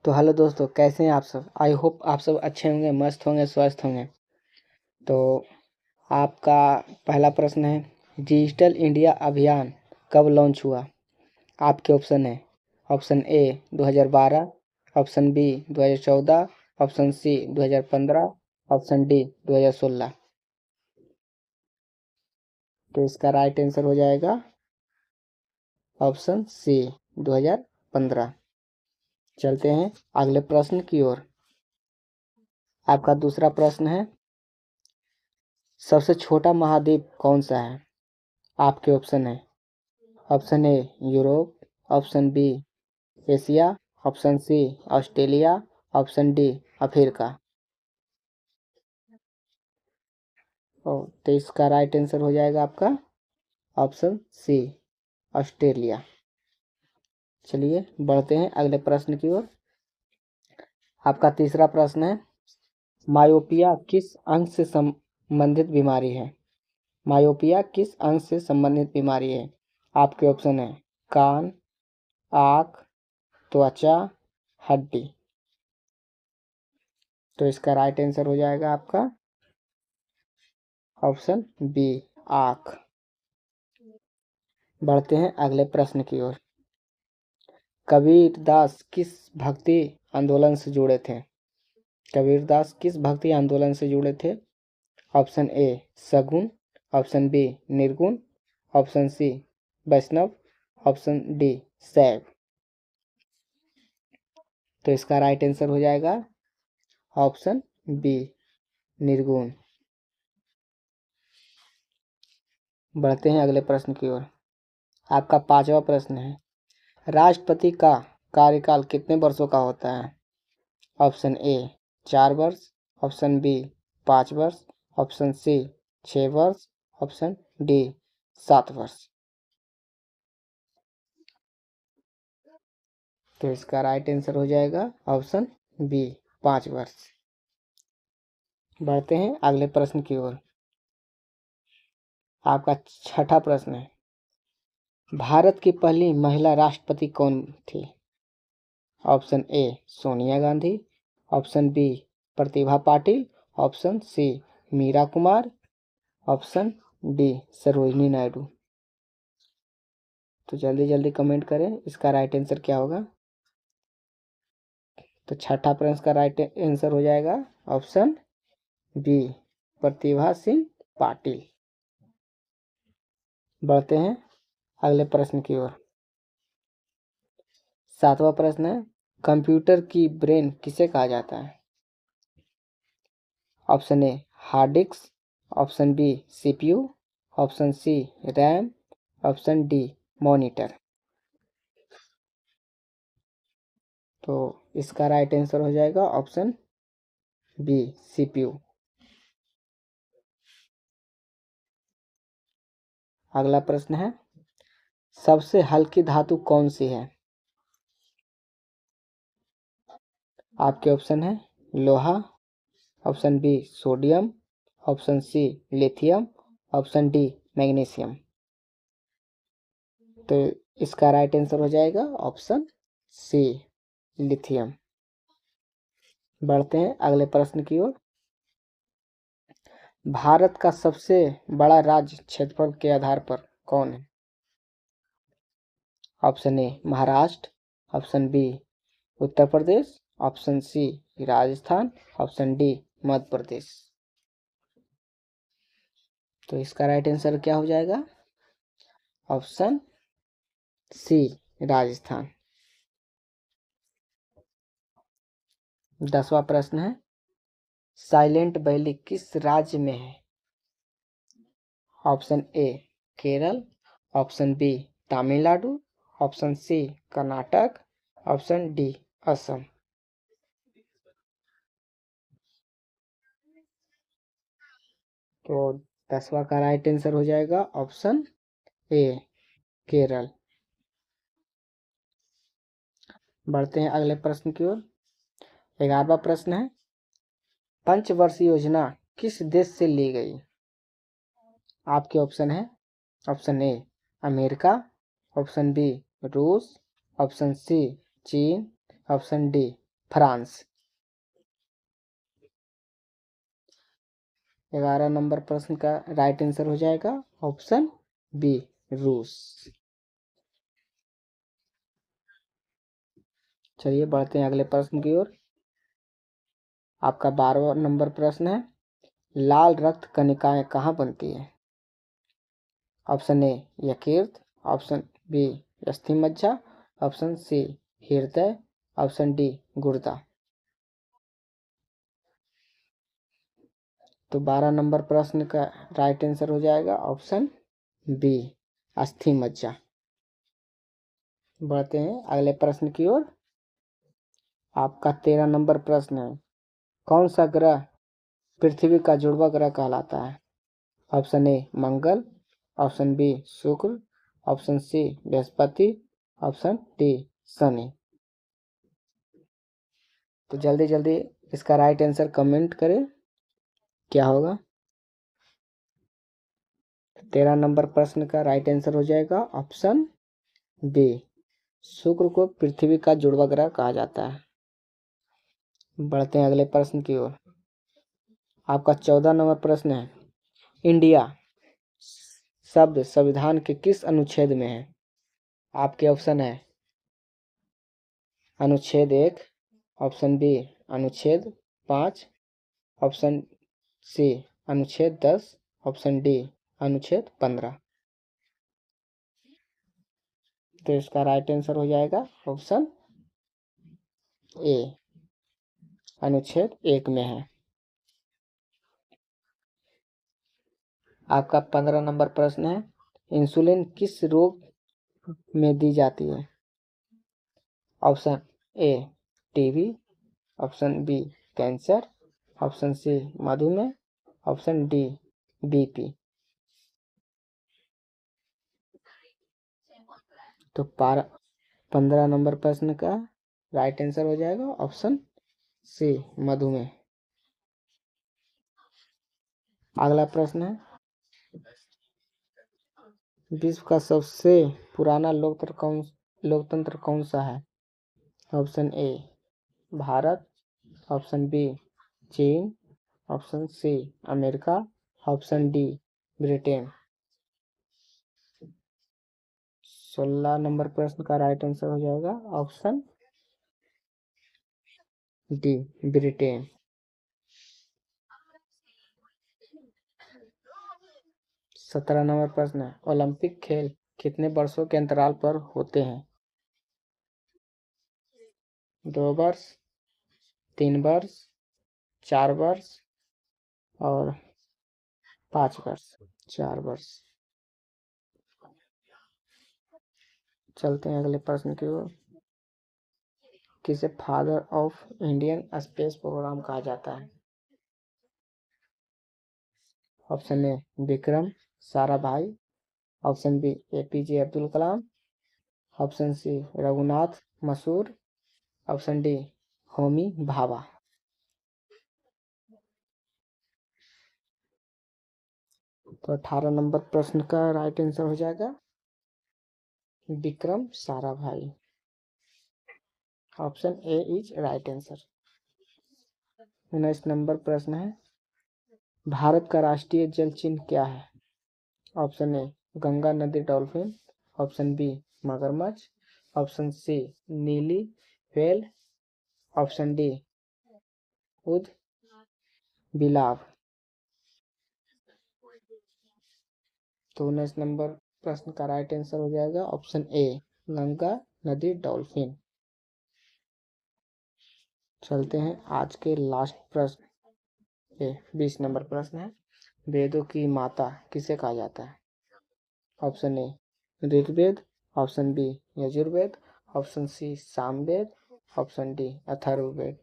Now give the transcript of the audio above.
तो हेलो दोस्तों, कैसे हैं आप सब। आई होप आप सब अच्छे होंगे, मस्त होंगे, स्वस्थ होंगे। तो आपका पहला प्रश्न है, डिजिटल इंडिया अभियान कब लॉन्च हुआ। आपके ऑप्शन है, option A 2012, option B 2014, option C 2015, option D 2016। तो इसका राइट आंसर हो जाएगा ऑप्शन सी 2015। चलते हैं अगले प्रश्न की ओर। आपका दूसरा प्रश्न है, सबसे छोटा महाद्वीप कौन सा है। आपके ऑप्शन है, option A Europe, option B Asia, option C Australia, option D Africa. तो इसका राइट आंसर हो जाएगा आपका ऑप्शन सी ऑस्ट्रेलिया। चलिए बढ़ते हैं अगले प्रश्न की ओर। आपका तीसरा प्रश्न है, मायोपिया किस अंग से संबंधित बीमारी है। मायोपिया किस अंग से संबंधित बीमारी है। आपके ऑप्शन है, कान, आँख, त्वचा, हड्डी। तो इसका राइट आंसर हो जाएगा आपका ऑप्शन बी आँख। बढ़ते हैं अगले प्रश्न की ओर। कबीरदास किस भक्ति आंदोलन से जुड़े थे। कबीरदास किस भक्ति आंदोलन से जुड़े थे। ऑप्शन ए सगुन, ऑप्शन बी निर्गुण, ऑप्शन सी वैष्णव, ऑप्शन डी शैव। तो इसका राइट आंसर हो जाएगा ऑप्शन बी निर्गुण। बढ़ते हैं अगले प्रश्न की ओर। आपका पांचवा प्रश्न है, राष्ट्रपति का कार्यकाल कितने वर्षों का होता है। ऑप्शन ए 4 वर्ष, ऑप्शन बी 5 वर्ष, ऑप्शन सी 6 वर्ष, ऑप्शन डी 7 वर्ष। तो इसका राइट आंसर हो जाएगा ऑप्शन बी 5 वर्ष। बढ़ते हैं अगले प्रश्न की ओर। आपका छठा प्रश्न है, भारत की पहली महिला राष्ट्रपति कौन थी। Option A Sonia Gandhi, option B Pratibha Patil, option C Meera Kumar, option D Sarojini Naidu. तो जल्दी जल्दी कमेंट करें, इसका राइट आंसर क्या होगा। तो छठा प्रश्न का राइट आंसर हो जाएगा ऑप्शन बी प्रतिभा सिंह पाटिल। बढ़ते हैं अगले प्रश्न की ओर। सातवां प्रश्न है, कंप्यूटर की ब्रेन किसे कहा जाता है। Option A hard disk, option B CPU, option C RAM, option D monitor. तो इसका राइट आंसर हो जाएगा ऑप्शन बी सीपीयू। अगला प्रश्न है, सबसे हल्की धातु कौन सी है। आपके ऑप्शन है, लोहा, option B sodium, option C lithium, option D magnesium. तो इसका राइट आंसर हो जाएगा ऑप्शन सी लिथियम। बढ़ते हैं अगले प्रश्न की ओर। भारत का सबसे बड़ा राज्य क्षेत्रफल के आधार पर कौन है। Option A Maharashtra, option B Uttar Pradesh, option C Rajasthan, option D Madhya Pradesh. तो इसका राइट आंसर क्या हो जाएगा ऑप्शन सी राजस्थान। 10वां प्रश्न है, साइलेंट वैली किस राज्य में है। Option A Kerala, option B Tamil Nadu, option C Karnataka, option D Assam. तो 10वां का राइट आंसर हो जाएगा ऑप्शन ए केरल। बढ़ते हैं अगले प्रश्न की ओर। 11वां प्रश्न है, पंचवर्षीय योजना किस देश से ली गई। आपके ऑप्शन है, option A America, option B रूस, ऑप्शन सी चीन, ऑप्शन डी फ्रांस। 11 नंबर प्रश्न का राइट आंसर हो जाएगा ऑप्शन बी, रूस। चलिए बढ़ते हैं अगले प्रश्न की ओर। आपका 12वां नंबर प्रश्न है, लाल रक्त कणिकाएं कहाँ बनती है? ऑप्शन ए यकृत, ऑप्शन बी अस्थि मज्जा, ऑप्शन सी हृदय, ऑप्शन डी गुर्दा। तो 12 नंबर प्रश्न का राइट आंसर हो जाएगा ऑप्शन बी, अस्थि मज्जा। बढ़ते हैं अगले प्रश्न की ओर। आपका 13 नंबर प्रश्न है, कौन सा ग्रह पृथ्वी का जुड़वा ग्रह कहलाता है? Option A Mangal, option B Shukra, option C Brihaspati, option D Shani. तो जल्दी जल्दी इसका राइट आंसर कमेंट करें, क्या होगा? 13 नंबर प्रश्न का राइट आंसर हो जाएगा ऑप्शन बी, शुक्र को पृथ्वी का जुड़वा ग्रह कहा जाता है। बढ़ते हैं अगले प्रश्न की ओर। आपका 14 नंबर प्रश्न है, इंडिया शब्द संविधान के किस अनुच्छेद में है? आपके ऑप्शन है अनुच्छेद 1, ऑप्शन बी अनुच्छेद 5, ऑप्शन सी अनुच्छेद 10, ऑप्शन डी अनुच्छेद 15। तो इसका राइट आंसर हो जाएगा ऑप्शन ए, अनुच्छेद 1 में है। आपका 15 नंबर प्रश्न है, इंसुलिन किस रोग में दी जाती है? Option A TB, option B cancer, option C मधुमेह, ऑप्शन डी बीपी। तो 15 नंबर प्रश्न का राइट आंसर हो जाएगा ऑप्शन सी, मधुमेह। अगला प्रश्न है, विश्व का सबसे पुराना लोकतंत्र कौन सा है? Option A Bharat, option B Cheen, option C America, option D Britain. 16 number प्रश्न का राइट आंसर हो जाएगा ऑप्शन डी ब्रिटेन। 17 नंबर प्रश्न है, ओलंपिक खेल कितने वर्षों के अंतराल पर होते हैं? 2 वर्ष, 3 वर्ष, 4 वर्ष और 5 वर्ष। 4 वर्ष। चलते हैं अगले प्रश्न की ओर। किसे father of Indian space programme कहा जाता है? Option A Vikram Sarabhai, option B APJ Abdul Kalam, option C Raghunath Masur, option D Homi Bhabha. तो 18 नंबर प्रश्न का राइट आंसर हो जाएगा Vikram Sarabhai. Option A is right answer. 19 number प्रश्न है, भारत का राष्ट्रीय जल चिन्ह क्या है? ऑप्शन ए गंगा नदी डॉल्फिन, ऑप्शन बी मगरमच्छ, ऑप्शन सी नीली व्हेल, ऑप्शन डी उद बिलाव। तो 19 नंबर प्रश्न का राइट आंसर हो जाएगा ऑप्शन ए गंगा नदी डॉल्फिन। चलते हैं आज के लास्ट प्रश्न 20 नंबर प्रश्न है, वेदों की माता किसे कहा जाता है? Option A Rigveda, option B Yajurveda, option C Samaveda, option D Atharvaveda.